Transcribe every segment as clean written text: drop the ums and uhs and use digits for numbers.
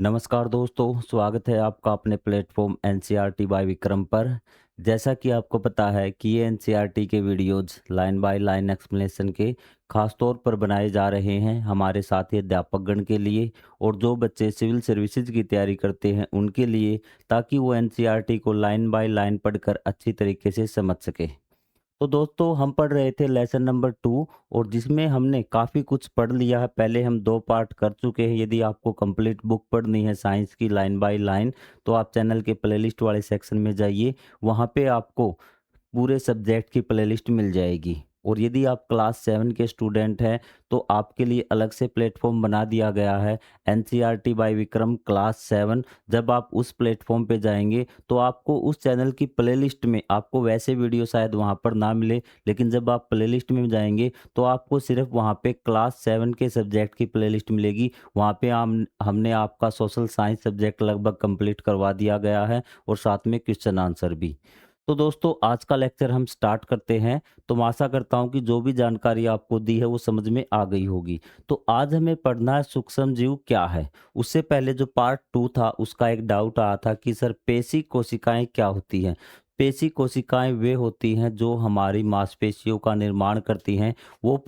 नमस्कार दोस्तों, स्वागत है आपका अपने प्लेटफॉर्म एनसीईआरटी बाय विक्रम पर। जैसा कि आपको पता है कि ये एनसीईआरटी के videos line by line explanation के ख़ास तौर पर बनाए जा रहे हैं हमारे साथी अध्यापकगण के लिए और जो बच्चे सिविल सर्विसेज की तैयारी करते हैं उनके लिए, ताकि वो एनसीईआरटी को लाइन बाय लाइन पढ़कर अच्छी तरीके से समझ सकें। तो दोस्तों हम पढ़ रहे थे लेसन नंबर 2 और जिसमें हमने काफ़ी कुछ पढ़ लिया है। पहले हम 2 पार्ट कर चुके हैं। यदि आपको कंप्लीट बुक पढ़नी है साइंस की लाइन बाय लाइन, तो आप चैनल के प्लेलिस्ट वाले सेक्शन में जाइए, वहाँ पे आपको पूरे सब्जेक्ट की प्लेलिस्ट मिल जाएगी। और यदि आप क्लास 7 के स्टूडेंट हैं, तो आपके लिए अलग से प्लेटफ़ॉर्म बना दिया गया है एनसीईआरटी बाय विक्रम क्लास 7। जब आप उस प्लेटफ़ॉर्म पे जाएँगे, तो आपको उस चैनल की प्लेलिस्ट में आपको वैसे वीडियो शायद वहाँ पर ना मिले, लेकिन जब आप प्लेलिस्ट में जाएँगे, तो आपको सिर्फ़ वहाँ पे क्लास 7 के सब्जेक्ट की प्लेलिस्ट मिलेगी। वहाँ पे हमने आपका सोशल साइंस सब्जेक्ट लगभग कंप्लीट करवा दिया गया है और साथ में क्वेश्चन आंसर भी। तो दोस्तों आज का लेक्चर हम स्टार्ट करते हैं। तो मैं आशा करता हूँ कि जो भी जानकारी आपको दी है वो समझ में आ गई होगी। तो आज हमें पढ़ना है सूक्ष्म जीव क्या है। उससे पहले जो पार्ट 2 था उसका एक डाउट आया था कि सर पेशी कोशिकाएं क्या होती हैं। पेशी कोशिकाएं वे होती हैं जो हमारी मांसपेशियों का निर्माण करती हैं। वो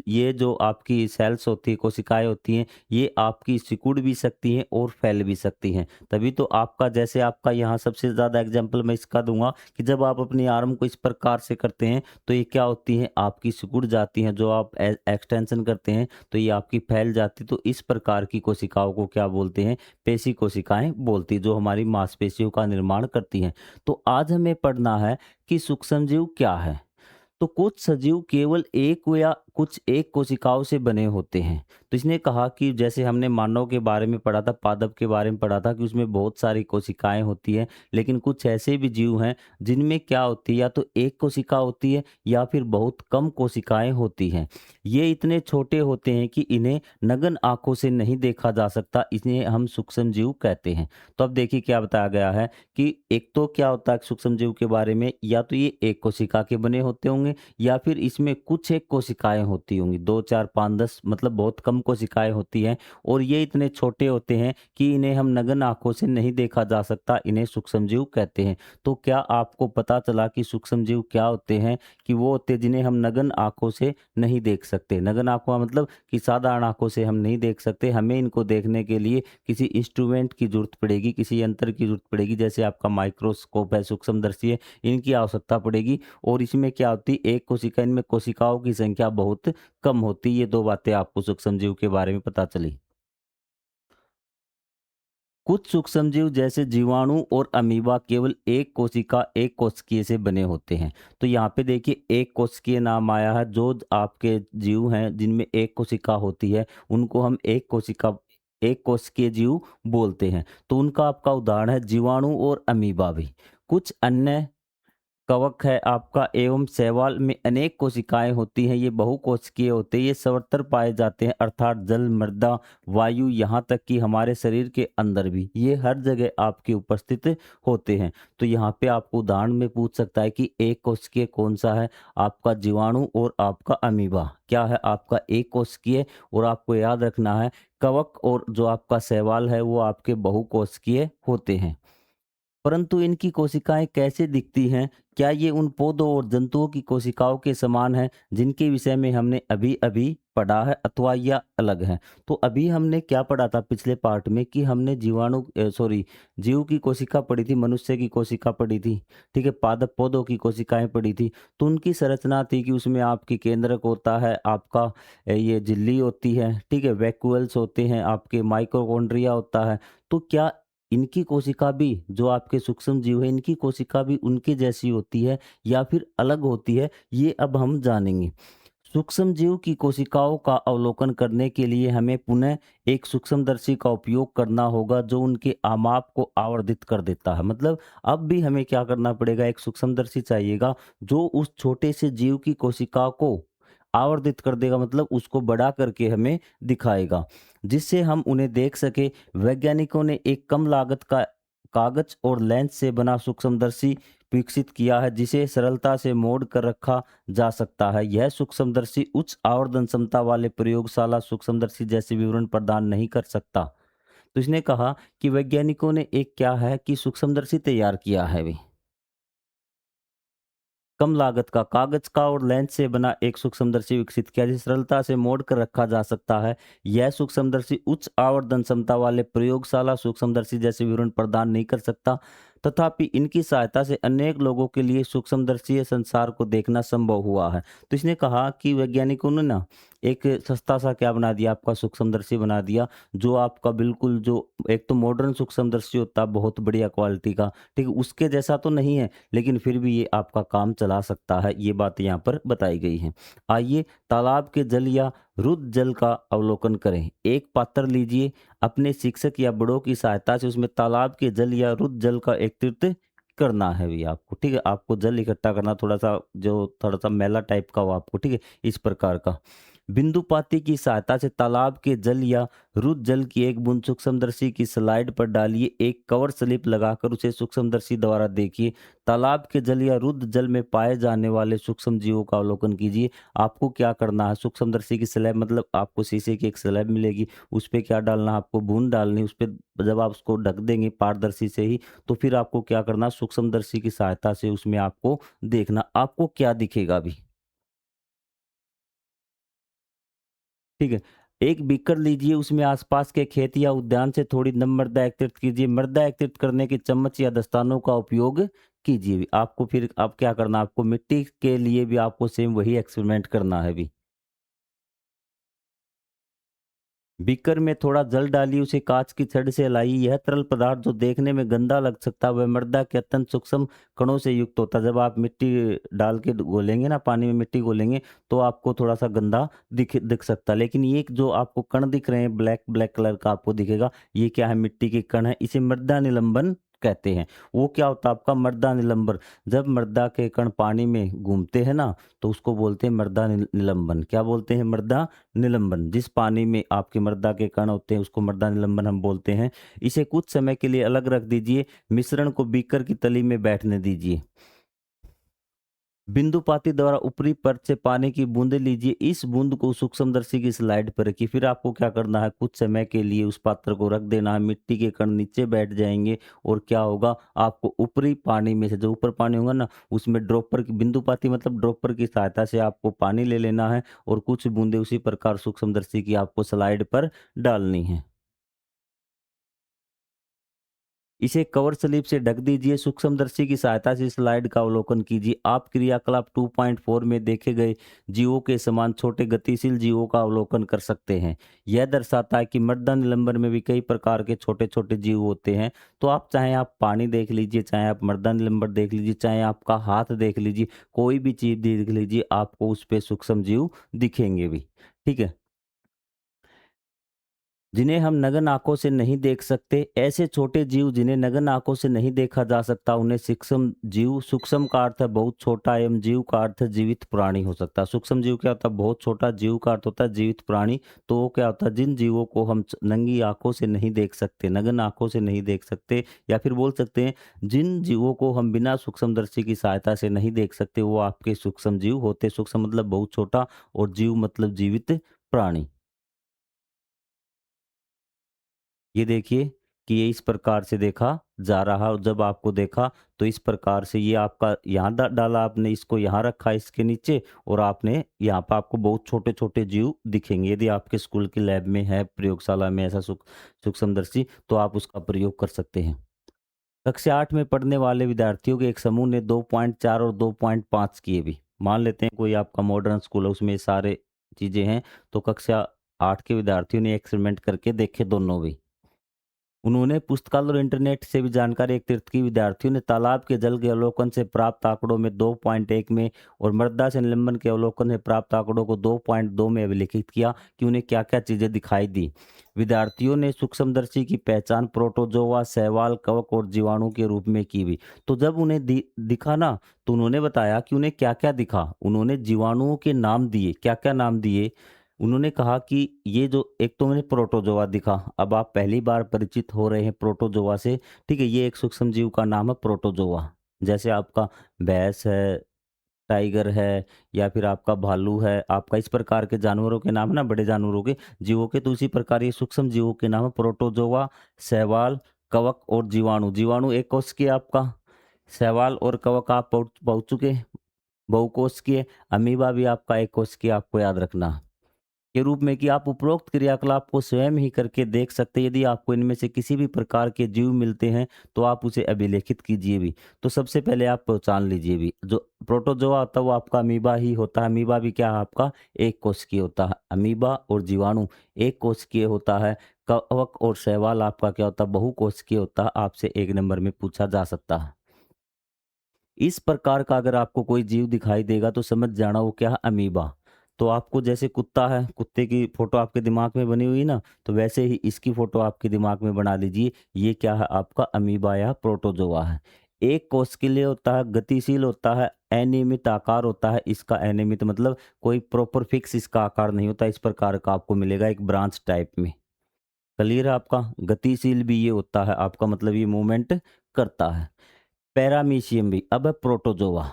ये जो आपकी सेल्स होती है, कोशिकाएं होती हैं, ये आपकी सिकुड़ भी सकती हैं और फैल भी सकती हैं। तभी तो आपका, जैसे आपका यहाँ सबसे ज़्यादा एग्जाम्पल मैं इसका दूंगा कि जब आप अपनी आर्म को इस प्रकार से करते हैं तो ये क्या होती हैं, आपकी सिकुड़ जाती हैं। जो आप एक्सटेंशन करते हैं तो ये आपकी फैल जाती। तो इस प्रकार की कोशिकाओं को क्या बोलते हैं, पेशी कोशिकाएं बोलती, जो हमारी मांसपेशियों का निर्माण करती हैं। तो आज हमें पढ़ना है कि सूक्ष्मजीव क्या है। तो कुछ सजीव केवल एक या कुछ एक कोशिकाओं से बने होते हैं। तो इसने कहा कि जैसे हमने मानव के बारे में पढ़ा था, पादप के बारे में पढ़ा था कि उसमें बहुत सारी कोशिकाएं होती हैं, लेकिन कुछ ऐसे भी जीव हैं जिनमें क्या होती है, या तो एक कोशिका होती है या फिर बहुत कम कोशिकाएं होती हैं। ये इतने छोटे होते हैं कि इन्हें नग्न आंखों से नहीं देखा जा सकता, इन्हें हम सूक्ष्म जीव कहते हैं। तो अब देखिए क्या बताया गया है कि एक तो क्या होता है सूक्ष्म जीव के बारे में, या तो ये एक कोशिका के बने होते होंगे या फिर इसमें कुछ एक कोशिकाएं होती होंगी, 2 4 5 10, मतलब बहुत कम कोशिकाएं होती हैं। और ये इतने छोटे होते हैं कि इन्हें हम नग्न आंखों से नहीं देखा जा सकता, इन्हें सूक्ष्मजीव कहते हैं। तो क्या आपको पता चला कि सूक्ष्मजीव क्या होते हैं, कि वो होते हैं जिन्हें हम नग्न आंखों से नहीं देख सकते। नग्न आंखों का मतलब कि साधारण आंखों से हम नहीं देख सकते, हमें इनको देखने के लिए किसी इंस्ट्रूमेंट की जरूरत पड़ेगी, किसी यंत्र की जरूरत पड़ेगी, जैसे आपका माइक्रोस्कोप है, सूक्ष्मदर्शी है, इनकी आवश्यकता पड़ेगी। और इसमें क्या होती, एक कोशिका, इनमें कोशिकाओं की संख्या बहुत कम होती। ये दो बातें आपको सूक्ष्मजीव के बारे में पता चली। कुछ सूक्ष्मजीव जैसे जीवाणु और अमीबा केवल एक कोशिका, एक कोशिकीय से बने होते हैं। तो यहाँ पे देखिए एक कोशिकीय नाम आया है। जो आपके जीव हैं जिनमें एक कोशिका होती है उनको हम एक कोशिकीय जीव बोलते हैं। तो उनका आपका उदाहरण है जीवाणु और अमीबा भी। कुछ अन्य कवक है आपका एवं शैवाल में अनेक कोशिकाएं होती हैं। ये बहुकोशिकीय होते हैं। ये सर्वत्र पाए जाते हैं, अर्थात जल, मृदा, वायु, यहाँ तक कि हमारे शरीर के अंदर भी ये हर जगह आपके उपस्थित होते हैं। तो यहाँ पे आपको उदाहरण में पूछ सकता है कि एक कोशिकीय कौन सा है, आपका जीवाणु और आपका अमीबा। क्या है, आपका एक कोशिकीय। और आपको याद रखना है कवक और जो आपका शैवाल है वो आपके बहुकोशिकीय होते हैं। परंतु इनकी कोशिकाएं कैसे दिखती हैं? क्या ये उन पौधों और जंतुओं की कोशिकाओं के समान हैं जिनके विषय में हमने अभी-अभी पढ़ा है, अथवा यह अलग हैं? तो अभी हमने क्या पढ़ा था पिछले पार्ट में, कि हमने जीव की कोशिका पढ़ी थी, मनुष्य की कोशिका पढ़ी थी, ठीक है, पादप पौधों की कोशिकाएं पढ़ी थी। तो उनकी संरचना थी कि उसमें आपकी केंद्रक होता है, आपका ये झिल्ली होती है, ठीक है, वैक्यूल्स होते हैं, आपके माइटोकॉन्ड्रिया होता है। तो क्या इनकी कोशिका भी, जो आपके सूक्ष्म जीव है, इनकी कोशिका भी उनके जैसी होती है या फिर अलग होती है, ये अब हम जानेंगे। सूक्ष्म जीव की कोशिकाओं का अवलोकन करने के लिए हमें पुनः एक सूक्ष्मदर्शी का उपयोग करना होगा जो उनके आमाप को आवर्धित कर देता है। मतलब अब भी हमें क्या करना पड़ेगा, एक सूक्ष्मदर्शी चाहिएगा जो उस छोटे से जीव की कोशिका को आवर्धित कर देगा, मतलब उसको बड़ा करके हमें दिखाएगा, जिससे हम उन्हें देख सके। वैज्ञानिकों ने एक कम लागत का कागज और लेंस से बना सूक्ष्मदर्शी विकसित किया है, जिसे सरलता से मोड़ कर रखा जा सकता है। यह सूक्ष्मदर्शी उच्च आवर्धन क्षमता वाले प्रयोगशाला सूक्ष्मदर्शी जैसे विवरण प्रदान नहीं कर सकता। तो इसने कहा कि वैज्ञानिकों ने एक क्या है कि सूक्ष्मदर्शी तैयार किया है अभी। कम लागत का कागज का और लेंस से बना एक सूक्ष्मदर्शी विकसित किया जिसे सरलता से मोड़ कर रखा जा सकता है। यह सूक्ष्मदर्शी उच्च आवर्धन क्षमता वाले प्रयोगशाला सूक्ष्मदर्शी जैसे विवरण प्रदान नहीं कर सकता, तथापि इनकी सहायता से अनेक लोगों के लिए सूक्ष्मदर्शीय संसार को देखना संभव हुआ है। तो इसने कहा कि वैज्ञानिकों ने ना एक सस्ता सा क्या बना दिया, आपका सूक्ष्मदर्शी बना दिया, जो आपका बिल्कुल जो एक तो मॉडर्न सूक्ष्मदर्शी होता है बहुत बढ़िया क्वालिटी का, ठीक है, उसके जैसा तो नहीं है, लेकिन फिर भी ये आपका काम चला सकता है, ये बात यहाँ पर बताई गई है। आइए तालाब के जल या रुद्र जल का अवलोकन करें। एक पात्र लीजिए, अपने शिक्षक या बड़ों की सहायता से उसमें तालाब के जल या रुद्र जल का एकत्रित करना है भी आपको, ठीक है? आपको जल इकट्ठा करना थोड़ा सा मैला टाइप का हो आपको, ठीक है? इस प्रकार का। बिंदुपाती की सहायता से तालाब के जल या रुद्र जल की एक बूंद सूक्ष्मदर्शी की स्लाइड पर डालिए। एक कवर स्लिप लगाकर उसे सूक्ष्मदर्शी द्वारा देखिए। तालाब के जल या रुद्र जल में पाए जाने वाले सूक्ष्म जीवों का अवलोकन कीजिए। आपको क्या करना है, सूक्ष्मदर्शी की स्लैब मतलब आपको शीशे की एक स्लैब मिलेगी, उस पे क्या डालना है, आपको बूंद डालनी है, उस पे जब आप उसको ढक देंगे पारदर्शी से ही, तो फिर आपको क्या करना, सूक्ष्मदर्शी की सहायता से उसमें आपको देखना, आपको क्या दिखेगा अभी। ठीक है। एक बीकर लीजिए, उसमें आसपास के खेत या उद्यान से थोड़ी नम मृदा एकत्रित कीजिए। मृदा एकत्रित करने के चम्मच या दस्तानों का उपयोग कीजिए। आपको फिर अब क्या करना, आपको मिट्टी के लिए भी आपको सेम वही एक्सपेरिमेंट करना है अभी। बीकर में थोड़ा जल डालिए, उसे कांच की छड़ से हिलाइए। यह तरल पदार्थ जो देखने में गंदा लग सकता है, वह मृदा के अत्यंत सूक्ष्म कणों से युक्त होता है। जब आप मिट्टी डाल के घोलेंगे ना, पानी में मिट्टी घोलेंगे, तो आपको थोड़ा सा गंदा दिख सकता है, लेकिन ये जो आपको कण दिख रहे हैं ब्लैक ब्लैक कलर का आपको दिखेगा, ये क्या है, मिट्टी के कण है। इसे मृदा निलंबन कहते हैं। वो क्या होता है आपका मृदा निलंबन, जब मृदा के कण पानी में घूमते हैं ना, तो उसको बोलते हैं मृदा निलंबन। क्या बोलते हैं, मृदा निलंबन। जिस पानी में आपके मृदा के कण होते हैं उसको मृदा निलंबन हम बोलते हैं। इसे कुछ समय के लिए अलग रख दीजिए। मिश्रण को बीकर की तली में बैठने दीजिए। बिंदुपाती द्वारा ऊपरी परत से पानी की बूंदें लीजिए। इस बूंद को सूक्ष्मदर्शी की स्लाइड पर रखिए। फिर आपको क्या करना है, कुछ समय के लिए उस पात्र को रख देना है। मिट्टी के कण नीचे बैठ जाएंगे और क्या होगा, आपको ऊपरी पानी में से जो ऊपर पानी होगा ना, उसमें ड्रॉपर की, बिंदुपाती मतलब ड्रॉपर की सहायता से आपको पानी ले लेना है और कुछ बूंदें उसी प्रकार सूक्ष्मदर्शी की आपको स्लाइड पर डालनी है। इसे कवर स्लिप से ढक दीजिए। सूक्ष्मदर्शी की सहायता से स्लाइड का अवलोकन कीजिए। आप क्रियाकलाप 2.4 में देखे गए जीवों के समान छोटे गतिशील जीवों का अवलोकन कर सकते हैं। यह दर्शाता है कि मृदा निलंबन में भी कई प्रकार के छोटे छोटे जीव होते हैं। तो आप चाहे आप पानी देख लीजिए, चाहे आप मृदा निलंबन देख लीजिए, चाहे आपका हाथ देख लीजिए, कोई भी चीज देख लीजिए, आपको उस पे सूक्ष्म जीव दिखेंगे भी। ठीक है। जिन्हें हम नग्न आँखों से नहीं देख सकते, ऐसे छोटे जीव जिन्हें नग्न आँखों से नहीं देखा जा सकता, उन्हें सूक्ष्म जीव, सूक्ष्म का अर्थ है बहुत छोटा, एवं जीव का अर्थ है जीवित प्राणी हो सकता है। सूक्ष्म जीव क्या होता है, बहुत छोटा, जीव का अर्थ होता है जीवित प्राणी। तो वो क्या होता है, जिन जीवों को हम नंगी आँखों से नहीं देख सकते, नग्न आँखों से नहीं देख सकते, या फिर बोल सकते हैं जिन जीवों को हम बिना सूक्ष्मदर्शी की सहायता से नहीं देख सकते, वो आपके सूक्ष्म जीव होते। सूक्ष्म मतलब बहुत छोटा और जीव मतलब जीवित प्राणी। ये देखिए कि ये इस प्रकार से देखा जा रहा, और जब आपको देखा तो इस प्रकार से ये आपका यहाँ डाला आपने, इसको यहाँ रखा इसके नीचे, और आपने यहाँ पर आपको बहुत छोटे छोटे जीव दिखेंगे। यदि आपके स्कूल की लैब में है, प्रयोगशाला में ऐसा सूक्ष्मदर्शी, तो आप उसका प्रयोग कर सकते हैं। कक्षा 8 में पढ़ने वाले विद्यार्थियों के एक समूह ने 2.4 और 2.5 किए भी। मान लेते हैं कोई आपका मॉडर्न स्कूल है, उसमें सारे चीजें हैं, तो कक्षा 8 के विद्यार्थियों ने एक्सपेरिमेंट करके देखे दोनों भी। उन्होंने पुस्तकालय और इंटरनेट से भी जानकारी एकत्रित की। विद्यार्थियों ने तालाब के जल के अवलोकन से प्राप्त आंकड़ों में 2.1 में और मृदा से निलंबन के अवलोकन से प्राप्त आंकड़ों को 2.2 में अभिलेखित किया कि उन्हें क्या क्या चीजें दिखाई दी। विद्यार्थियों ने सूक्ष्मदर्शी की पहचान प्रोटोजोआ, शैवाल, कवक और जीवाणु के रूप में की भी। तो जब उन्हें दिखा ना, तो उन्होंने बताया कि उन्हें क्या क्या दिखा। उन्होंने जीवाणुओं के नाम दिए, क्या क्या नाम दिए। उन्होंने कहा कि ये जो एक तो मैंने प्रोटोजोआ दिखा, अब आप पहली बार परिचित हो रहे हैं प्रोटोजोआ से, ठीक है, ये एक सूक्ष्म जीव का नाम है प्रोटोजोआ। जैसे आपका भैंस है, टाइगर है या फिर आपका भालू है, आपका इस प्रकार के जानवरों के नाम है ना, बड़े जानवरों के, जीवों के। तो उसी प्रकार ये सूक्ष्म जीवों के नाम है प्रोटोजोआ, शैवाल, कवक और जीवाणु। जीवाणु एक कोशिकीय आपका, शैवाल और कवक आप पहुँच चुके, बहुकोशिकीय, अमीबा भी आपका एक कोशिकीय, आपको याद रखना के रूप में कि आप उपरोक्त क्रियाकलाप को स्वयं ही करके देख सकते हैं। यदि आपको इनमें से किसी भी प्रकार के जीव मिलते हैं तो आप उसे अभिलेखित कीजिए भी। तो सबसे पहले आप पहचान लीजिए भी, जो प्रोटोजोआ होता है वो आपका अमीबा ही होता है। अमीबा भी क्या है आपका, एक कोशिकीय होता है। अमीबा और जीवाणु एक कोशिकीय होता है। कवक और शैवाल आपका क्या होता है, बहुकोशिकीय होता है। आपसे 1 नंबर में पूछा जा सकता है। इस प्रकार का अगर आपको कोई जीव दिखाई देगा तो समझ जाना वो क्या है, अमीबा। तो आपको जैसे कुत्ता है, कुत्ते की फ़ोटो आपके दिमाग में बनी हुई है ना, तो वैसे ही इसकी फ़ोटो आपके दिमाग में बना लीजिए। ये क्या है आपका, अमीबा या प्रोटोज़ोआ है। एक कोशिकीय होता है, गतिशील होता है, अनियमित आकार होता है इसका। अनियमित मतलब कोई प्रॉपर फिक्स इसका आकार नहीं होता, इस प्रकार का आपको मिलेगा एक ब्रांच टाइप में। क्लियर है आपका? गतिशील भी ये होता है आपका, मतलब ये मूवमेंट करता है। पैरामीशियम भी, अब है प्रोटोजोआ,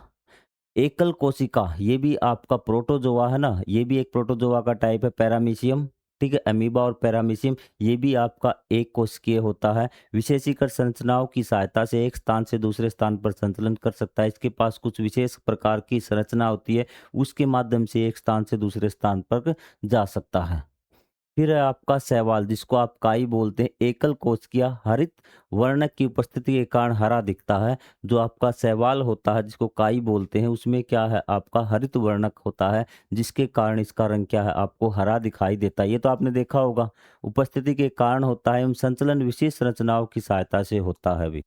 एकल कोशिका, ये भी आपका प्रोटोजोआ है ना, ये भी एक प्रोटोजोआ का टाइप है, पैरामीशियम। ठीक है, अमीबा और पैरामीशियम ये भी आपका एक कोशिकीय होता है। विशेषीकृत संरचनाओं की सहायता से एक स्थान से दूसरे स्थान पर संचलन कर सकता है। इसके पास कुछ विशेष प्रकार की संरचना होती है, उसके माध्यम से एक स्थान से दूसरे स्थान पर जा सकता है। फिर है आपका शैवाल, जिसको आप काई बोलते हैं, एकल कोशिकीय हरित वर्णक की उपस्थिति के कारण हरा दिखता है। जो आपका शैवाल होता है जिसको काई बोलते हैं, उसमें क्या है आपका हरित वर्णक होता है, जिसके कारण इसका रंग क्या है आपको हरा दिखाई देता है। ये तो आपने देखा होगा, उपस्थिति के कारण होता है एवं संचलन विशेष संरचनाओं की सहायता से होता है भी,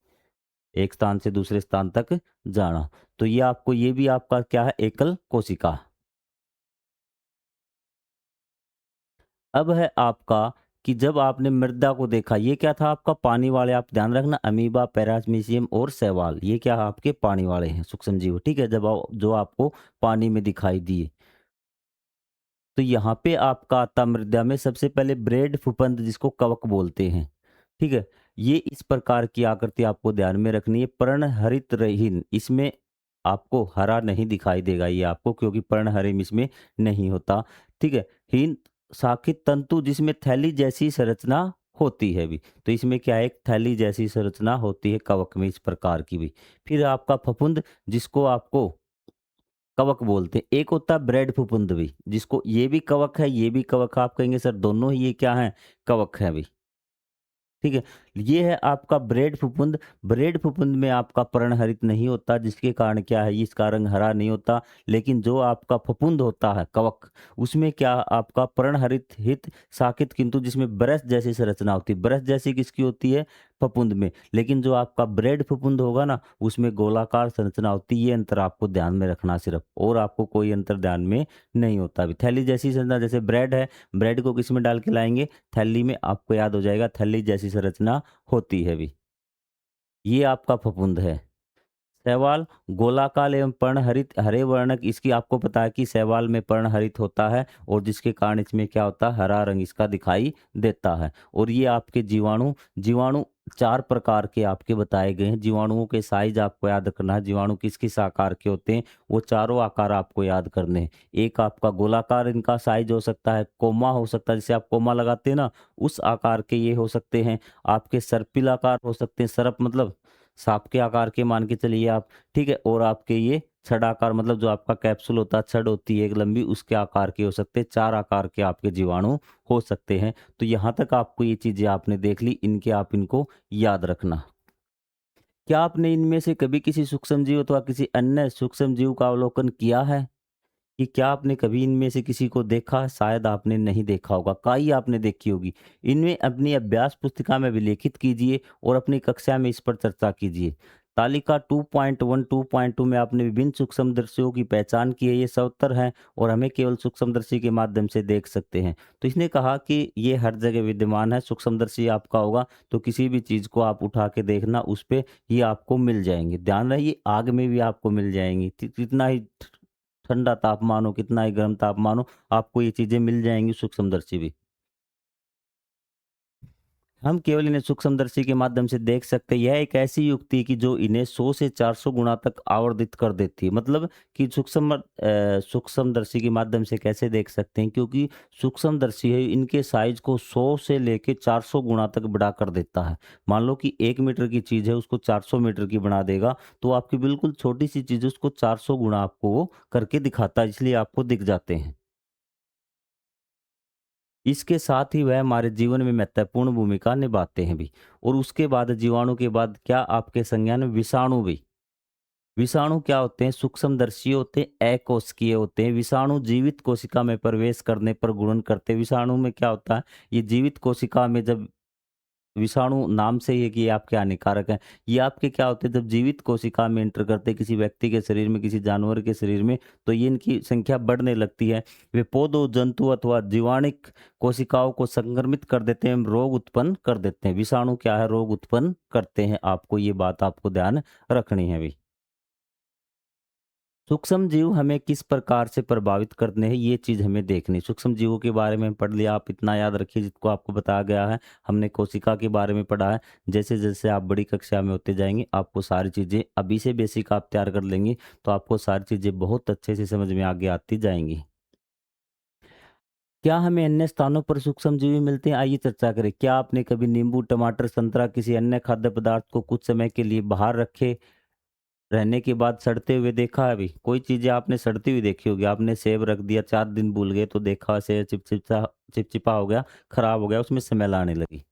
एक स्थान से दूसरे स्थान तक जाना। तो ये आपको, ये भी आपका क्या है, एकल कोशिका। अब है आपका कि जब आपने मृदा को देखा, ये क्या था आपका, पानी वाले, आप ध्यान रखना, अमीबा, पैरामीशियम और शैवाल, ये क्या है आपके पानी वाले हैं सूक्ष्म जीव। ठीक है, जब जो आपको पानी में दिखाई दिए। तो यहाँ पे आपका आता मृदा में सबसे पहले ब्रेड फुफंद, जिसको कवक बोलते हैं। ठीक है, ये इस प्रकार की आकृति आपको ध्यान में रखनी है। पर्णहरित रहीन, इसमें आपको हरा नहीं दिखाई देगा ये आपको, क्योंकि पर्णहरित इसमें नहीं होता। ठीक है, हीन शाखित तंतु, जिसमें थैली जैसी संरचना होती है भी। तो इसमें क्या है, एक थैली जैसी संरचना होती है कवक में, इस प्रकार की भी। फिर आपका फफूंद, जिसको आपको कवक बोलते हैं। एक होता है ब्रेड फुफुंद भी, जिसको ये भी कवक है, ये भी कवक है। आप कहेंगे सर दोनों ही ये क्या है, कवक है भी। ठीक है, ये है आपका ब्रेड फुफुंद। ब्रेड फुफुंद में आपका पर्णहरित नहीं होता, जिसके कारण क्या है, इसका रंग हरा नहीं होता। लेकिन जो आपका फफुंद होता है कवक, उसमें क्या आपका पर्णहरित हित शाखित, किंतु जिसमें ब्रश जैसी संरचना होती है। ब्रश जैसी किसकी होती है, फफुंद में। लेकिन जो आपका ब्रेड फुफुंद होगा ना, उसमें गोलाकार संरचना होती है। ये अंतर आपको ध्यान में रखना सिर्फ, और आपको कोई अंतर ध्यान में नहीं होता। अभी थैली जैसी संरचना, जैसे ब्रेड है, ब्रेड को किस में डाल के लाएंगे, थैली में, आपको याद हो जाएगा, थैली जैसी संरचना होती है भी। ये आपका फफूंद है। शैवाल गोलाकार एवं पर्णहरित हरे वर्णक, इसकी आपको पता है कि शैवाल में पर्णहरित होता है, और जिसके कारण इसमें क्या होता है, हरा रंग इसका दिखाई देता है। और ये आपके जीवाणु, जीवाणु 4 प्रकार के आपके बताए गए हैं। जीवाणुओं के साइज आपको याद करना है, जीवाणु किस किस आकार के होते हैं, वो चारों आकार आपको याद करने हैं। एक आपका गोलाकार इनका साइज हो सकता है, कोमा हो सकता है, जैसे आप कोमा लगाते हैं ना, उस आकार के ये हो सकते हैं। आपके सर्पिल आकार हो सकते हैं, सर्प मतलब सांप के आकार के मान के चलिए आप। ठीक है, और आपके ये छड़ाकार, मतलब जो आपका कैप्सूल होता है, छड़ होती है एक लंबी, उसके आकार के हो सकते हैं। 4 आकार के आपके जीवाणु हो सकते हैं। तो यहाँ तक आपको ये चीजें आपने देख ली, इनके आप इनको याद रखना। क्या आपने इनमें से कभी किसी सूक्ष्म जीव अथवा किसी अन्य सूक्ष्म जीव का अवलोकन किया है? कि क्या आपने कभी इनमें से किसी को देखा? शायद आपने नहीं देखा होगा, काई आपने देखी होगी। इनमें अपनी अभ्यास पुस्तिका में विलेखित कीजिए और अपनी कक्षा में इस पर चर्चा कीजिए। तालिका 2.1 2.2 में आपने विभिन्न सूक्ष्मदर्शियों की पहचान की है। ये 70 हैं और हमें केवल सूक्ष्मदर्शी के माध्यम से देख सकते हैं। तो इसने कहा कि ये हर जगह विद्यमान है। सूक्ष्मदर्शी आपका होगा तो किसी भी चीज़ को आप उठा के देखना, उस पे ये आपको मिल जाएंगे। ध्यान रहे, ये आग में भी आपको मिल जाएंगी। कितना ही ठंडा तापमान हो, कितना ही गर्म तापमान हो, आपको ये चीज़ें मिल जाएँगी सूक्ष्मदर्शी भी। हम केवल इन्हें सूक्ष्मदर्शी के माध्यम से देख सकते हैं। यह एक ऐसी युक्ति है कि जो इन्हें 100 से 400 गुना तक आवर्धित कर देती है। मतलब कि सूक्ष्मदर्शी के माध्यम से कैसे देख सकते हैं? क्योंकि सूक्ष्मदर्शी है, इनके साइज़ को 100 से लेके 400 गुना तक बड़ा कर देता है। मान लो कि 1 मीटर की चीज़ है, उसको 400 मीटर की बना देगा, तो आपकी बिल्कुल छोटी-सी चीज़ है, उसको 400 गुना आपको वो करके दिखाता है, इसलिए आपको दिख जाते हैं। इसके साथ ही वह हमारे जीवन में महत्वपूर्ण भूमिका निभाते हैं भी। और उसके बाद जीवाणु के बाद क्या आपके संज्ञान में विषाणु भी। विषाणु क्या होते हैं? सूक्ष्मदर्शी होते हैं, अकोशिकीय होते हैं। विषाणु जीवित कोशिका में प्रवेश करने पर गुणन करते हैं। विषाणु में क्या होता है? ये जीवित कोशिका में जब विषाणु नाम से ही है कि ये आपके हानिकारक हैं। ये आपके क्या होते हैं, जब जीवित कोशिका में एंटर करते हैं किसी व्यक्ति के शरीर में, किसी जानवर के शरीर में, तो ये इनकी संख्या बढ़ने लगती है। वे पौधों, जंतु अथवा जीवाणुक कोशिकाओं को संक्रमित कर देते हैं, रोग उत्पन्न कर देते हैं। विषाणु क्या है? रोग उत्पन्न करते हैं। आपको ये बात आपको ध्यान रखनी है अभी। सूक्ष्म जीव हमें किस प्रकार से प्रभावित करते हैं, ये चीज़ हमें देखनी। सूक्ष्म जीवों के बारे में पढ़ लिया, आप इतना याद रखिए जिसको आपको बताया गया है। हमने कोशिका के बारे में पढ़ा है। जैसे जैसे आप बड़ी कक्षा में होते जाएंगे, आपको सारी चीज़ें अभी से बेसिक आप तैयार कर लेंगे, तो आपको सारी चीज़ें बहुत अच्छे से समझ में आगे आती जाएंगी। क्या हमें अन्य स्थानों पर सूक्ष्म जीव मिलते हैं? आइए चर्चा करें। क्या आपने कभी नींबू, टमाटर, संतरा, किसी अन्य खाद्य पदार्थ को कुछ समय के लिए बाहर रखे रहने के बाद सड़ते हुए देखा है? अभी कोई चीज़ें आपने सड़ती हुई देखी होगी। आपने सेब रख दिया, 4 दिन भूल गए, तो देखा सेब चिपचिपा हो गया, खराब हो गया, उसमें स्मेल आने लगी।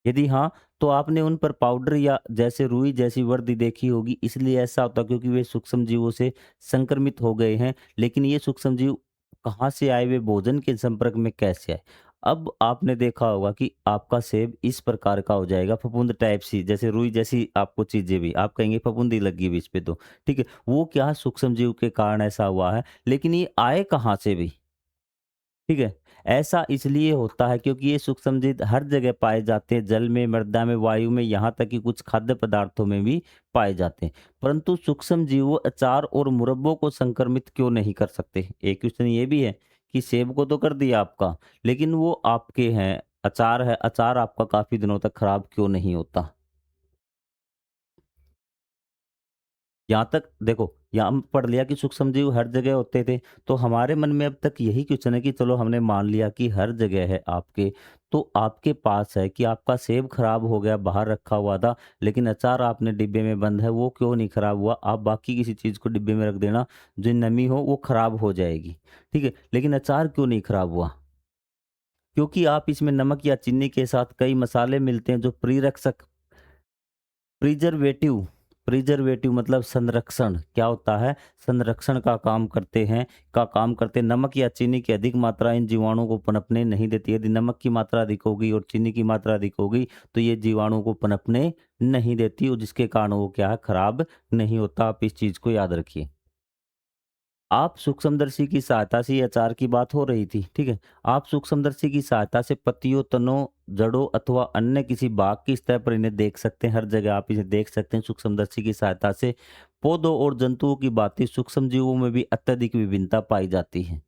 यदि हाँ, तो आपने उन पर पाउडर या जैसे रुई जैसी वर्दी देखी होगी। इसलिए ऐसा होता है क्योंकि वे सूक्ष्म जीवों से संक्रमित हो गए हैं। लेकिन ये सूक्ष्म जीव कहाँ से आए? वे भोजन के संपर्क में कैसे आए? अब आपने देखा होगा कि आपका सेब इस प्रकार का हो जाएगा, फफूंद टाइप सी, जैसे रुई जैसी आपको चीज़ें भी, आप कहेंगे फफूंदी लगी हुई इस पे तो, ठीक है। वो क्या सूक्ष्म जीव के कारण ऐसा हुआ है, लेकिन ये आए कहाँ से भी? ठीक है। ऐसा इसलिए होता है क्योंकि ये सूक्ष्मजीव हर जगह पाए जाते हैं, जल में, मृदा में, वायु में, यहाँ तक कि कुछ खाद्य पदार्थों में भी पाए जाते हैं। परंतु सूक्ष्मजीव वो अचार और मुरब्बों को संक्रमित क्यों नहीं कर सकते? एक क्वेश्चन ये भी है कि सेब को तो कर दिया आपका, लेकिन वो आपके हैं, अचार है, अचार आपका काफ़ी दिनों तक खराब क्यों नहीं होता? यहाँ तक देखो, यहाँ हम पढ़ लिया कि सूक्ष्मजीव हर जगह होते थे, तो हमारे मन में अब तक यही क्वेश्चन है कि चलो हमने मान लिया कि हर जगह है आपके, तो आपके पास है कि आपका सेब खराब हो गया, बाहर रखा हुआ था, लेकिन अचार आपने डिब्बे में बंद है, वो क्यों नहीं खराब हुआ? आप बाकी किसी चीज़ को डिब्बे में रख देना, जो नमी हो वो खराब हो जाएगी, ठीक है? लेकिन अचार क्यों नहीं खराब हुआ? क्योंकि आप इसमें नमक या चीनी के साथ कई मसाले मिलते हैं जो प्रिजर्वेटिव प्रिजर्वेटिव मतलब संरक्षण क्या होता है? संरक्षण का काम करते हैं, नमक या चीनी की अधिक मात्रा इन जीवाणुओं को पनपने नहीं देती। यदि नमक की मात्रा अधिक होगी और चीनी की मात्रा अधिक होगी, तो ये जीवाणु को पनपने नहीं देती, और जिसके कारण वो क्या है, खराब नहीं होता। आप इस चीज को याद रखिए। आप सूक्ष्मदर्शी की सहायता से, ये अचार की बात हो रही थी, ठीक है। आप सूक्ष्मदर्शी की सहायता से पत्तियों, तनों, जड़ों अथवा अन्य किसी बाग की सतह पर इन्हें देख सकते हैं। हर जगह आप इसे देख सकते हैं सूक्ष्मदर्शी की सहायता से। पौधों और जंतुओं की भांति सूक्ष्म जीवों में भी अत्यधिक विभिन्नता पाई जाती है।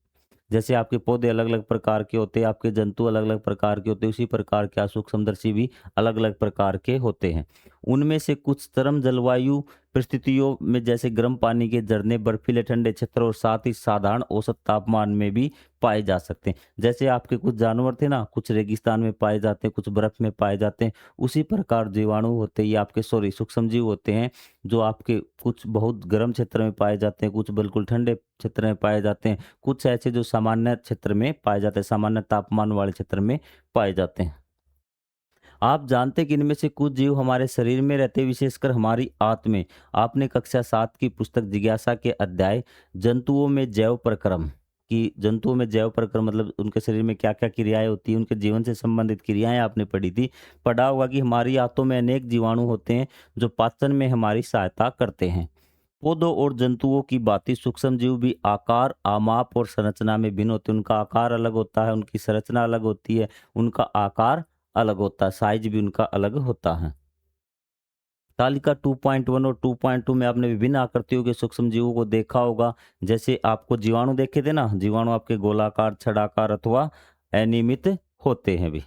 जैसे आपके पौधे अलग-अलग प्रकार के होते हैं, आपके जंतु अलग-अलग प्रकार के होते हैं, उसी प्रकार के सूक्ष्मदर्शी भी अलग-अलग प्रकार के होते हैं। उनमें से कुछ चरम जलवायु परिस्थितियों में, जैसे गर्म पानी के झरने, बर्फीले ठंडे क्षेत्र और साथ ही साधारण औसत तापमान में भी पाए जा सकते हैं। जैसे आपके कुछ जानवर थे ना, कुछ रेगिस्तान में पाए जाते हैं, कुछ बर्फ में पाए जाते हैं, उसी प्रकार जीवाणु होते हैं, ये आपके सूक्ष्मजीव होते हैं, जो आपके कुछ बहुत गर्म क्षेत्र में पाए जाते हैं, कुछ बिल्कुल ठंडे क्षेत्र में पाए जाते हैं, कुछ ऐसे जो सामान्य क्षेत्र में पाए जाते हैं, सामान्य तापमान वाले क्षेत्र में पाए जाते हैं। आप जानते हैं कि इनमें से कुछ जीव हमारे शरीर में रहते हैं, विशेषकर हमारी आंत में। आपने कक्षा 7 की पुस्तक जिज्ञासा के अध्याय जंतुओं में जैव प्रक्रम, कि जंतुओं में जैव प्रक्रम मतलब उनके शरीर में क्या-क्या क्रियाएँ होती हैं, उनके जीवन से संबंधित क्रियाएँ आपने पढ़ी थी। पढ़ा होगा कि हमारी आंतों में अनेक जीवाणु होते हैं, जो पाचन में हमारी सहायता करते हैं। पौधों और जंतुओं की भांति सूक्ष्म जीव भी आकार, आमाप और संरचना में भिन्न होते हैं। उनका आकार अलग होता है, उनकी संरचना अलग होती है, उनका आकार अलग होता है, साइज भी उनका अलग होता है। तालिका 2.1 और 2.2 में आपने विभिन्न आकृतियों के सूक्ष्म जीवों को देखा होगा। जैसे आपको जीवाणु देखे थे ना, जीवाणु आपके गोलाकार, छड़ाकार अथवा अनियमित होते हैं भी।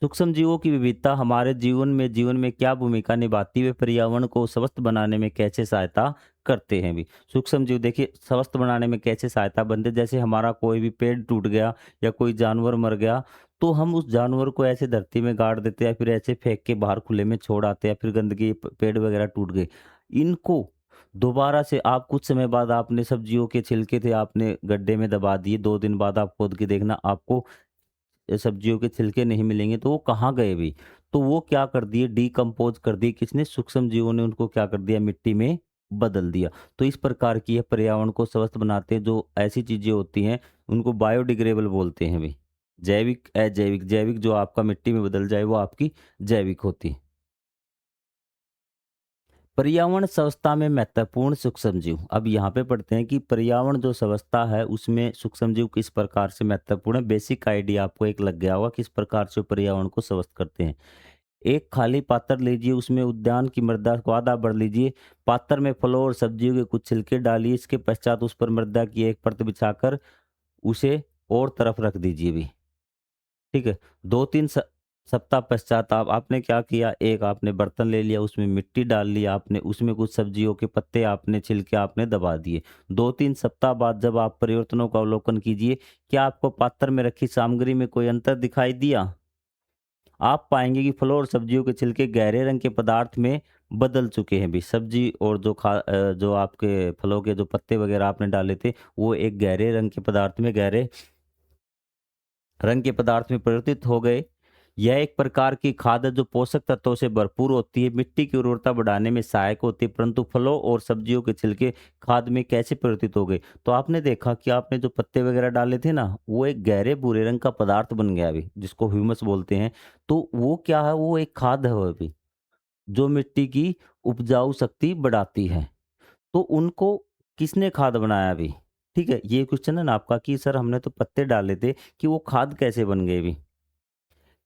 सूक्ष्म जीवों की विविधता हमारे जीवन में क्या भूमिका निभाती है, पर्यावरण को स्वस्थ बनाने में कैसे सहायता करते हैं भी। सूक्ष्म जीव देखिए स्वस्थ बनाने में कैसे सहायता बनते हैं, जैसे हमारा कोई भी पेड़ टूट गया या कोई जानवर मर गया, तो हम उस जानवर को ऐसे धरती में गाड़ देते हैं या फिर ऐसे फेंक के बाहर खुले में छोड़ आते हैं, फिर गंदगी पेड़ वगैरह टूट गए, इनको दोबारा से आप कुछ समय बाद आपने सब्जियों के छिलके थे आपने गड्ढे में दबा दिए, 2 दिन बाद आप खोद के देखना आपको सब्जियों के छिलके नहीं मिलेंगे, तो वो कहाँ गए भी? तो वो क्या कर दिए, डिकम्पोज़ कर दिए, किसने? सूक्ष्म जीवों ने उनको क्या कर दिया, मिट्टी में बदल दिया। तो इस प्रकार की ये पर्यावरण को स्वस्थ बनाते हैं, जो ऐसी चीज़ें होती हैं, उनको बायोडिग्रेडेबल बोलते हैं भई। जैविक, अजैविक, जैविक जो आपका मिट्टी में बदल जाए, वो आपकी जैविक होती है। पर्यावरण संवस्था में महत्वपूर्ण सूक्ष्मजीव। अब यहाँ पे पढ़ते हैं कि पर्यावरण जो संवस्था है उसमें सूक्ष्मजीव किस प्रकार से महत्वपूर्ण है। बेसिक आइडिया आपको एक लग गया होगा किस प्रकार से पर्यावरण को स्वस्थ करते हैं। एक खाली पात्र लीजिए, उसमें उद्यान की मृदा को आधा भर लीजिए, पात्र में फलों और सब्जियों के कुछ छिलके डालिए, इसके पश्चात उस पर मृदा की एक परत बिछाकर उसे और तरफ रख दीजिए भी। ठीक है? 2-3 सप्ताह पश्चात आपने क्या किया, एक आपने बर्तन ले लिया, उसमें मिट्टी डाल लिया आपने, उसमें कुछ सब्जियों के पत्ते आपने छिलके आपने दबा दिए। 2-3 सप्ताह बाद जब आप परिवर्तनों का अवलोकन कीजिए, क्या आपको पात्र में रखी सामग्री में कोई अंतर दिखाई दिया? आप पाएँगे कि फलों और सब्जियों के छिलके गहरे रंग के पदार्थ में बदल चुके हैं भी। सब्जी और जो आपके फलों के जो पत्ते वगैरह आपने डाले थे, वो एक गहरे रंग के पदार्थ में गहरे रंग के पदार्थ में परिवर्तित हो गए। यह एक प्रकार की खाद है जो पोषक तत्वों से भरपूर होती है, मिट्टी की उर्वरता बढ़ाने में सहायक होती है, परंतु फलों और सब्जियों के छिलके खाद में कैसे परिवर्तित हो गए? तो आपने देखा कि आपने जो पत्ते वगैरह डाले थे ना, वो एक गहरे भूरे रंग का पदार्थ बन गया अभी, जिसको ह्यूमस बोलते हैं। तो वो क्या है? वो एक खाद है वो अभी, जो मिट्टी की उपजाऊ शक्ति बढ़ाती है। तो उनको किसने खाद बनाया अभी? ठीक है, ये क्वेश्चन है ना आपका कि सर हमने तो पत्ते डाले थे, कि वो खाद कैसे बन गए अभी?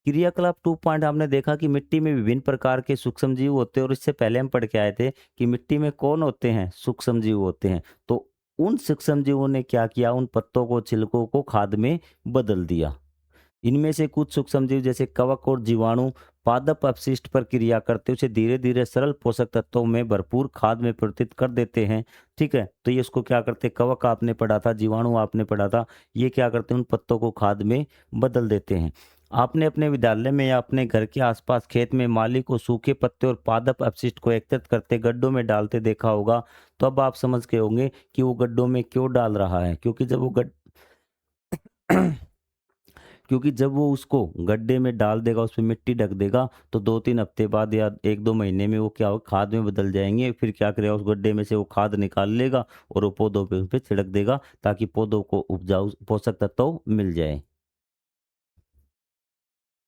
क्रियाकलाप 2 पॉइंट हमने देखा कि मिट्टी में विभिन्न प्रकार के सूक्ष्म जीव होते हैं और इससे पहले हम पढ़ के आए थे कि मिट्टी में कौन होते हैं? सूक्ष्म जीव होते हैं। तो उन सूक्ष्म जीवों ने क्या किया? उन पत्तों को, छिलकों को खाद में बदल दिया। इनमें से कुछ सूक्ष्मजीव जैसे कवक और जीवाणु पादप अपशिष्ट पर क्रिया करते उसे धीरे धीरे सरल पोषक तत्वों में भरपूर खाद में परिवर्तित कर देते हैं। ठीक है, तो ये इसको क्या करते हैं? कवक आपने पढ़ा था, जीवाणु आपने पढ़ा था, ये क्या करते हैं? उन पत्तों को खाद में बदल देते हैं। आपने अपने विद्यालय में या अपने घर के आसपास खेत में माली को सूखे पत्ते और पादप अपशिष्ट को एकत्रित करते गड्ढों में डालते देखा होगा। तो अब आप समझ गए होंगे कि वो गड्ढों में क्यों डाल रहा है, क्योंकि जब वो गड क्योंकि जब वो उसको गड्ढे में डाल देगा, उसमें मिट्टी ढक देगा, तो 2-3 हफ्ते बाद या 1-2 महीने में वो क्या होगा? खाद में बदल जाएँगे। फिर क्या करेगा? उस गड्ढे में से वो खाद निकाल लेगा और वो पौधों पे उसपे छिड़क देगा ताकि पौधों को उपजाऊ पोषक तत्व मिल जाए।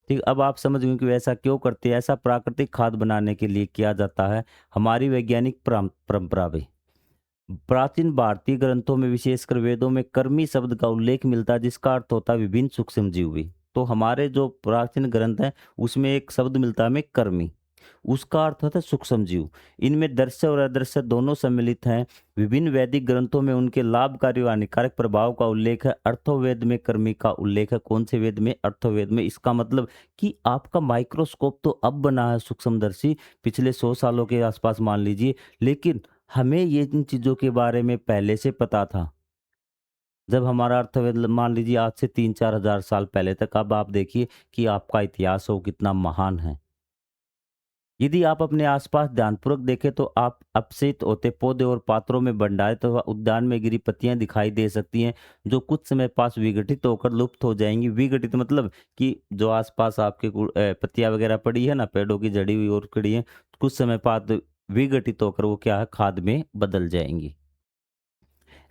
ठीक, अब आप समझ गए कि ऐसा क्यों करते हैं? ऐसा प्राकृतिक खाद बनाने के लिए किया जाता है। हमारी वैज्ञानिक परंपरा भी। प्राचीन भारतीय ग्रंथों में विशेषकर वेदों में कर्मी शब्द का उल्लेख मिलता है जिसका अर्थ होता है विभिन्न सूक्ष्म जीव भी। तो हमारे जो प्राचीन ग्रंथ हैं उसमें एक शब्द मिलता है हमें कर्मी, उसका अर्थ होता है सूक्ष्म जीव। इनमें दृश्य और अदृश्य दोनों सम्मिलित हैं। विभिन्न वैदिक ग्रंथों में उनके लाभकारी और हानिकारक प्रभाव का उल्लेख है। अर्थोवेद में कर्मी का उल्लेख है। कौन से वेद में? अर्थोवेद में। इसका मतलब कि आपका माइक्रोस्कोप तो अब बना है सूक्ष्मदर्शी, पिछले 100 सालों के आसपास मान लीजिए, लेकिन हमें ये इन चीज़ों के बारे में पहले से पता था। जब हमारा अर्थवेद मान लीजिए आज से 3-4 हज़ार साल पहले तक, अब आप देखिए कि आपका इतिहास हो कितना महान है। यदि आप अपने आसपास ध्यानपूर्वक देखें तो आप अपचित होते पौधे और पात्रों में भंडारित अथवा उद्यान में गिरी पत्तियां दिखाई दे सकती हैं, जो कुछ समय पास विघटित होकर लुप्त हो जाएंगी। विघटित मतलब कि जो आसपास आपके पत्तियां वगैरह पड़ी है ना, पेड़ों की जड़ी हुई और खड़ी हैं, कुछ समय बाद विघटित होकर वो क्या है? खाद में बदल जाएंगी।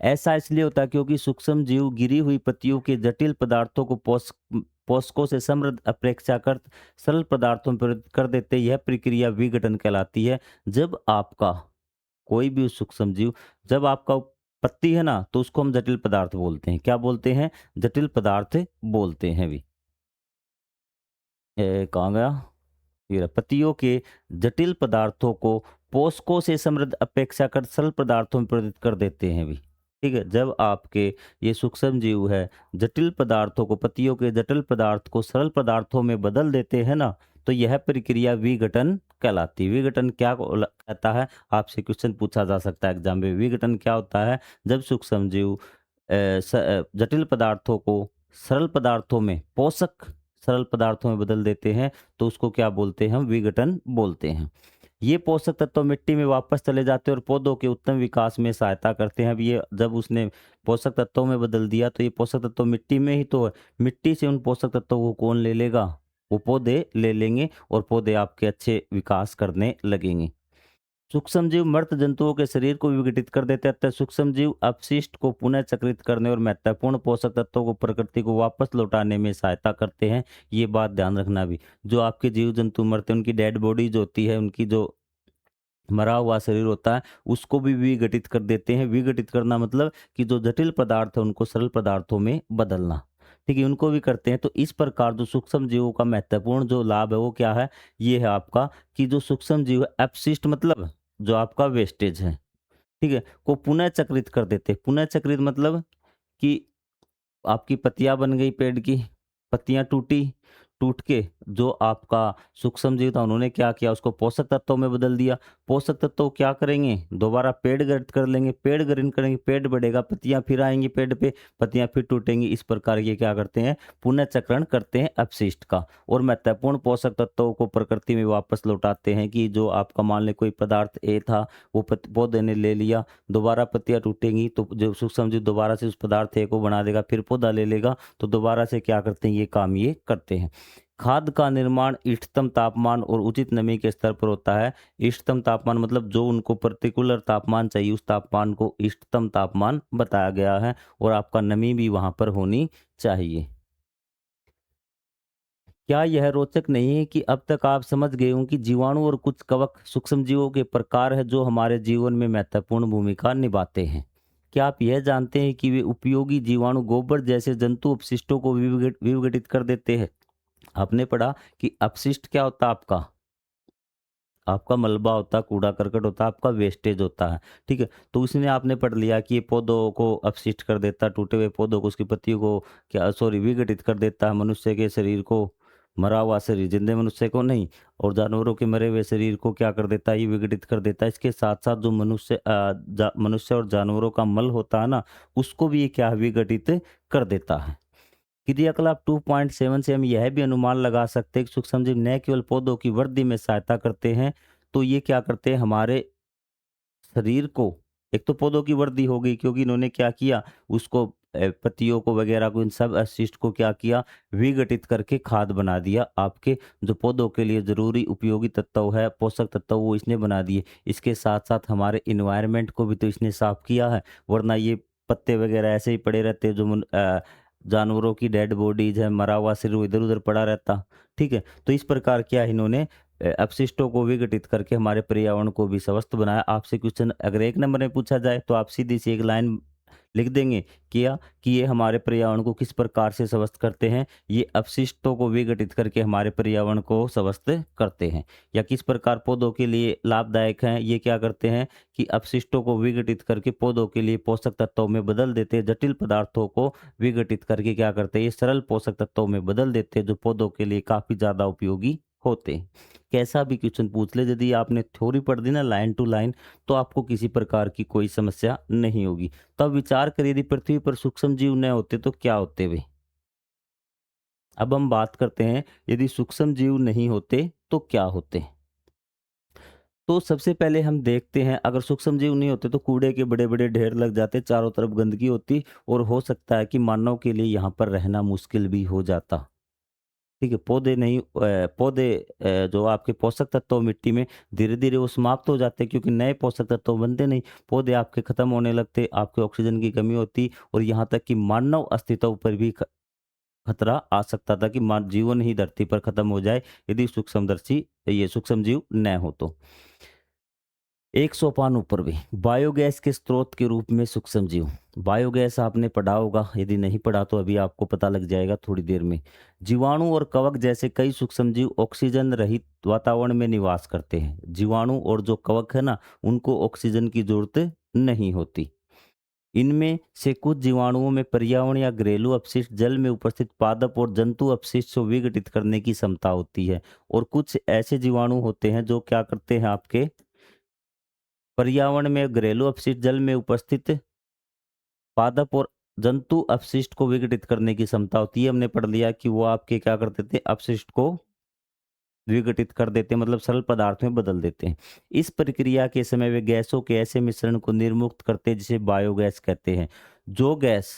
ऐसा इसलिए होता है क्योंकि सूक्ष्म जीव गिरी हुई पत्तियों के जटिल पदार्थों को पोषकों से समृद्ध अपेक्षाकृत सरल पदार्थों में परिवर्तित कर देते हैं। यह प्रक्रिया विघटन कहलाती है। जब आपका कोई भी सूक्ष्म जीव, जब आपका पत्ती है ना, तो उसको हम जटिल पदार्थ बोलते हैं। क्या बोलते हैं? जटिल पदार्थ बोलते हैं भी। कहाँ गया? ये रहा। पत्तियों के जटिल पदार्थों को पोषकों से समृद्ध अपेक्षाकृत सरल पदार्थों में परिवर्तित कर देते हैं भी। ठीक है? जब आपके ये सूक्ष्म जीव है, जटिल पदार्थों को पत्तियों के जटिल पदार्थ को सरल पदार्थों में बदल देते हैं ना, तो यह प्रक्रिया विघटन कहलाती है। विघटन क्या को ल कहता है? आपसे क्वेश्चन पूछा जा सकता है एग्ज़ाम में। विघटन क्या होता है? जब सूक्ष्म जीव जटिल पदार्थों को सरल पदार्थों में पोषक सरल पदार्थों में बदल देते हैं, तो उसको क्या बोलते हैं? हम विघटन बोलते हैं। ये पोषक तत्व मिट्टी में वापस चले जाते हैं और पौधों के उत्तम विकास में सहायता करते हैं। अब ये जब उसने पोषक तत्वों में बदल दिया, तो ये पोषक तत्व मिट्टी में ही तो है। मिट्टी से उन पोषक तत्वों को कौन ले लेगा? वो पौधे ले लेंगे और पौधे आपके अच्छे विकास करने लगेंगे। सूक्ष्मजीव मृत जंतुओं के शरीर को विघटित कर देते हैं, अतः सूक्ष्मजीव अपशिष्ट को पुनः चक्रित करने और महत्वपूर्ण पोषक तत्वों को प्रकृति को वापस लौटाने में सहायता करते हैं। ये बात ध्यान रखना भी। जो आपके जीव जंतु मरते हैं, उनकी डेड बॉडी जो होती है, उनकी जो मरा हुआ शरीर होता है, उसको भी विघटित कर देते हैं। विघटित करना मतलब कि जो जटिल पदार्थ है उनको सरल पदार्थों में बदलना। ठीक है, उनको भी करते हैं। तो इस प्रकार जो सूक्ष्म जीवों का महत्वपूर्ण जो लाभ है वो क्या है? ये है आपका कि जो सूक्ष्म जीव है, अपशिष्ट मतलब जो आपका वेस्टेज है, ठीक है, को पुनः चक्रित कर देते हैं। पुनः चक्रित मतलब कि आपकी पत्तियाँ बन गई पेड़ की, पत्तियाँ टूटी, टूट के जो आपका सूक्ष्म जीव था उन्होंने क्या किया? उसको पोषक तत्वों में बदल दिया। पोषक तत्व क्या करेंगे? दोबारा पेड़ ग्रहण कर लेंगे, पेड़ ग्रहण करेंगे, पेड़ बढ़ेगा, पत्तियाँ फिर आएँगी पेड़ पे, पत्तियाँ फिर टूटेंगी। इस प्रकार ये क्या करते हैं? पुनः चक्रण करते हैं अपशिष्ट का और महत्वपूर्ण पोषक तत्वों को प्रकृति में वापस लौटाते हैं कि जो आपका मान लें कोई पदार्थ ए था, वो पौधे ने ले लिया, दोबारा पत्तियाँ टूटेंगी तो जो सूक्ष्म जीव दोबारा से उस पदार्थ ए को बना देगा, फिर पौधा ले लेगा, तो दोबारा से क्या करते हैं? ये काम ये करते हैं। खाद का निर्माण इष्टतम तापमान और उचित नमी के स्तर पर होता है। इष्टतम तापमान मतलब जो उनको पर्टिकुलर तापमान चाहिए, उस तापमान को इष्टतम तापमान बताया गया है और आपका नमी भी वहाँ पर होनी चाहिए। क्या यह रोचक नहीं है कि अब तक आप समझ गए हों कि जीवाणु और कुछ कवक सूक्ष्मजीवों के प्रकार हैं जो हमारे जीवन में महत्वपूर्ण भूमिका निभाते हैं। क्या आप यह जानते हैं कि वे उपयोगी जीवाणु गोबर जैसे जंतु अपशिष्टों को विघटित कर देते हैं? आपने पढ़ा कि अपशिष्ट क्या होता है आपका? आपका मलबा होता है, कूड़ा-करकट होता है, आपका वेस्टेज होता है, ठीक है? तो उसमें आपने पढ़ लिया कि ये पौधों को अपशिष्ट कर देता है, टूटे हुए पौधों को, उसकी पत्तियों को क्या सॉरी विघटित कर देता है, मनुष्य के शरीर को, मरा हुआ शरीर, जिंदे मनुष्य को नहीं, और जानवरों के मरे हुए शरीर को क्या कर देता है? ये विघटित कर देता है। इसके साथ-साथ जो मनुष्य और जानवरों का मल होता है ना, उसको भी ये क्या विघटित कर देता है। क्रियाकलाप 2.7 से हम यह भी अनुमान लगा सकते हैं कि सूक्ष्मजीव न केवल पौधों की वृद्धि में सहायता करते हैं, तो ये क्या करते हैं? हमारे शरीर को एक तो पौधों की वृद्धि हो गई क्योंकि इन्होंने क्या किया? उसको पत्तियों को वगैरह को इन सब अवशिष्ट को क्या किया? विघटित करके खाद बना दिया। आपके जो पौधों के लिए ज़रूरी उपयोगी तत्व है, पोषक तत्व वो इसने बना दिए। इसके साथ-साथ हमारे एनवायरनमेंट को भी तो इसने साफ किया है, वरना ये पत्ते वगैरह ऐसे ही पड़े रहते जो जानवरों की डेड बॉडीज़ है, मरा हुआ शरीर वो इधर-उधर पड़ा रहता, ठीक है? तो इस प्रकार क्या इन्होंने अपशिष्टों को विघटित करके हमारे पर्यावरण को भी स्वस्थ बनाया। आपसे क्वेश्चन अगर 1 नंबर में पूछा जाए तो आप सीधी सी एक लाइन लिख देंगे किया कि ये हमारे पर्यावरण को किस प्रकार से स्वस्थ करते हैं। ये अपशिष्टों को विघटित करके हमारे पर्यावरण को स्वस्थ करते हैं, या किस प्रकार पौधों के लिए लाभदायक हैं। ये क्या करते हैं कि अपशिष्टों को विघटित करके पौधों के लिए पोषक तत्वों में बदल देते हैं। जटिल पदार्थों को विघटित करके क्या करते हैं? ये सरल पोषक तत्वों में बदल देते हैं जो पौधों के लिए काफ़ी ज़्यादा उपयोगी होते हैं। कैसा भी क्वेश्चन पूछ ले, यदि आपने थ्योरी पढ़ दी ना लाइन टू लाइन, तो आपको किसी प्रकार की कोई समस्या नहीं होगी। तो अब विचार करिए, यदि पृथ्वी पर सूक्ष्म जीव न होते तो क्या होते वे? अब हम बात करते हैं यदि सूक्ष्म जीव नहीं होते तो क्या होते? तो सबसे पहले हम देखते हैं, अगर सूक्ष्म जीव नहीं होते तो कूड़े के बड़े-बड़े ढेर लग जाते, चारों तरफ गंदगी होती और हो सकता है कि मानव के लिए यहाँ पर रहना मुश्किल भी हो जाता। ठीक है, पौधे नहीं पौधे जो आपके पोषक तत्व मिट्टी में धीरे-धीरे वो समाप्त हो जाते हैं क्योंकि नए पोषक तत्व बनते नहीं। पौधे आपके खत्म होने लगते, आपके ऑक्सीजन की कमी होती और यहाँ तक कि मानव अस्तित्व पर भी खतरा आ सकता था कि जीवन ही धरती पर खत्म हो जाए यदि सूक्ष्मदर्शी ये सूक्ष्मजीव न हो तो। एक सोपान ऊपर भी बायोगैस के स्रोत के रूप में सूक्ष्म जीव। बायोगैस आपने पढ़ा होगा, यदि नहीं पढ़ा तो अभी आपको पता लग जाएगा थोड़ी देर में। जीवाणु और कवक जैसे कई सूक्ष्म जीव ऑक्सीजन रहित वातावरण में निवास करते हैं। जीवाणु और जो कवक है ना, उनको ऑक्सीजन की जरूरत नहीं होती। इनमें से कुछ जीवाणुओं में पर्यावरण या घरेलू अपशिष्ट, जल में उपस्थित पादप और जंतु अपशिष्ट को विघटित करने की क्षमता होती है, और कुछ ऐसे जीवाणु होते हैं जो क्या करते हैं, आपके पर्यावरण में घरेलू अपशिष्ट, जल में उपस्थित पादप और जंतु अपशिष्ट को विघटित करने की क्षमता होती है। हमने पढ़ लिया कि वो आपके क्या करते थे, अपशिष्ट को विघटित कर देते हैं, मतलब सरल पदार्थ में बदल देते हैं। इस प्रक्रिया के समय वे गैसों के ऐसे मिश्रण को निर्मुक्त करते हैं जिसे बायोगैस कहते हैं। जो गैस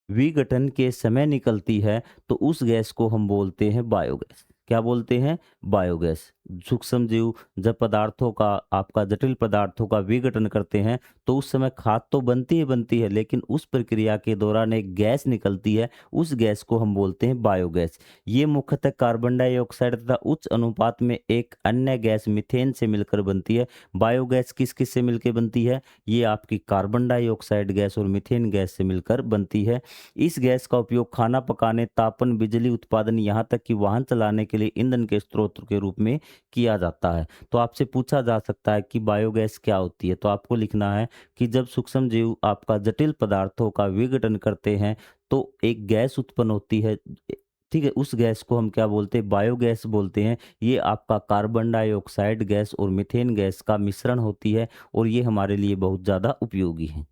विघटन के समय निकलती है तो उस गैस को हम बोलते हैं बायोगैस। क्या बोलते हैं? बायोगैस। सूक्ष्म जीव जब पदार्थों का, आपका जटिल पदार्थों का विघटन करते हैं तो उस समय खाद तो बनती ही बनती है, लेकिन उस प्रक्रिया के दौरान एक गैस निकलती है, उस गैस को हम बोलते हैं बायोगैस। ये मुख्यतः कार्बन डाइऑक्साइड तथा उच्च अनुपात में एक अन्य गैस मीथेन से मिलकर बनती है। बायोगैस किस किस से मिलकर बनती है? ये आपकी कार्बन डाइऑक्साइड गैस और मीथेन गैस से मिलकर बनती है। इस गैस का उपयोग खाना पकाने, तापन, बिजली उत्पादन, यहाँ तक कि वाहन चलाने के लिए ईंधन के स्रोत के रूप में किया जाता है। तो आपसे पूछा जा सकता है कि बायोगैस क्या होती है? तो आपको लिखना है कि जब सूक्ष्म जीव आपका जटिल पदार्थों का विघटन करते हैं तो एक गैस उत्पन्न होती है। ठीक है, उस गैस को हम क्या बोलते हैं? बायोगैस बोलते हैं। ये आपका कार्बन डाइऑक्साइड गैस और मीथेन गैस का मिश्रण होती है, और ये हमारे लिए बहुत ज़्यादा उपयोगी है।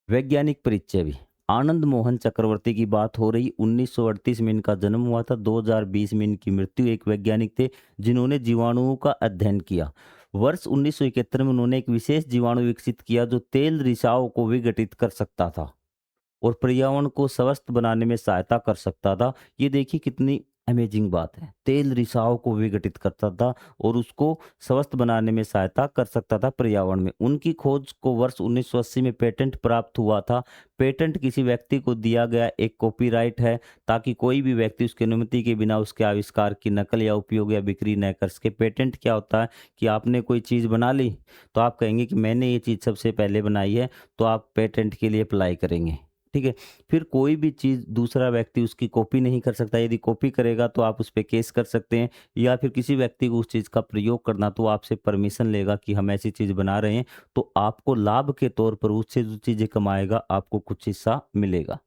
वैज्ञानिक परिचय भी। आनंद मोहन चक्रवर्ती की बात हो रही। 1938 में इनका जन्म हुआ था, 2020 में इनकी मृत्यु। एक वैज्ञानिक थे जिन्होंने जीवाणुओं का अध्ययन किया। वर्ष 1971 में उन्होंने एक विशेष जीवाणु विकसित किया जो तेल रिसाव को विघटित कर सकता था और पर्यावरण को स्वस्थ बनाने में सहायता कर सकता था। ये देखिए कितनी अमेजिंग बात है। तेल रिसाव को विघटित करता था और उसको स्वस्थ बनाने में सहायता कर सकता था पर्यावरण में। उनकी खोज को वर्ष 1980 में पेटेंट प्राप्त हुआ था। पेटेंट किसी व्यक्ति को दिया गया एक कॉपीराइट है, ताकि कोई भी व्यक्ति उसकी अनुमति के बिना उसके आविष्कार की नकल या उपयोग या बिक्री न कर सके। पेटेंट क्या होता है कि आपने कोई चीज़ बना ली तो आप कहेंगे कि मैंने ये चीज़ सबसे पहले बनाई है, तो आप पेटेंट के लिए अप्लाई करेंगे। ठीक है? फिर कोई भी चीज़ दूसरा व्यक्ति उसकी कॉपी नहीं कर सकता। यदि कॉपी करेगा तो आप उस पे केस कर सकते हैं, या फिर किसी व्यक्ति को उस चीज़ का प्रयोग करना तो वो आपसे परमिशन लेगा कि हम ऐसी चीज़ बना रहे हैं, तो आपको लाभ के तौर पर उससे जो चीज़ें कमाएगा आपको कुछ हिस्सा मिलेगा।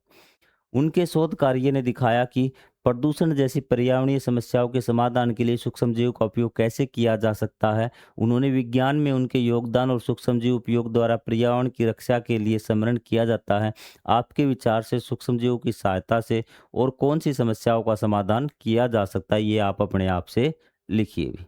उनके शोध कार्य ने दिखाया कि प्रदूषण जैसी पर्यावरणीय समस्याओं के समाधान के लिए सूक्ष्मजीव का उपयोग कैसे किया जा सकता है। उन्होंने विज्ञान में उनके योगदान और सूक्ष्मजीव उपयोग द्वारा पर्यावरण की रक्षा के लिए स्मरण किया जाता है। आपके विचार से सूक्ष्मजीवों की सहायता से और कौन सी समस्याओं का समाधान किया जा सकता है, ये आप अपने आप से लिखिए भी।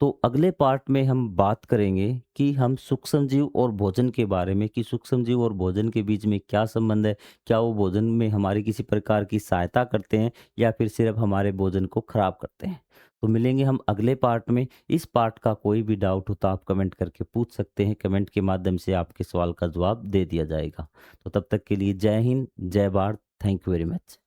तो अगले पार्ट में हम बात करेंगे कि हम सूक्ष्मजीव और भोजन के बारे में, कि सूक्ष्मजीव और भोजन के बीच में क्या संबंध है, क्या वो भोजन में हमारी किसी प्रकार की सहायता करते हैं या फिर सिर्फ हमारे भोजन को खराब करते हैं। तो मिलेंगे हम अगले पार्ट में। इस पार्ट का कोई भी डाउट हो तो आप कमेंट करके पूछ सकते हैं। कमेंट के माध्यम से आपके सवाल का जवाब दे दिया जाएगा। तो तब तक के लिए जय हिंद, जय Bharat. Thank you very much.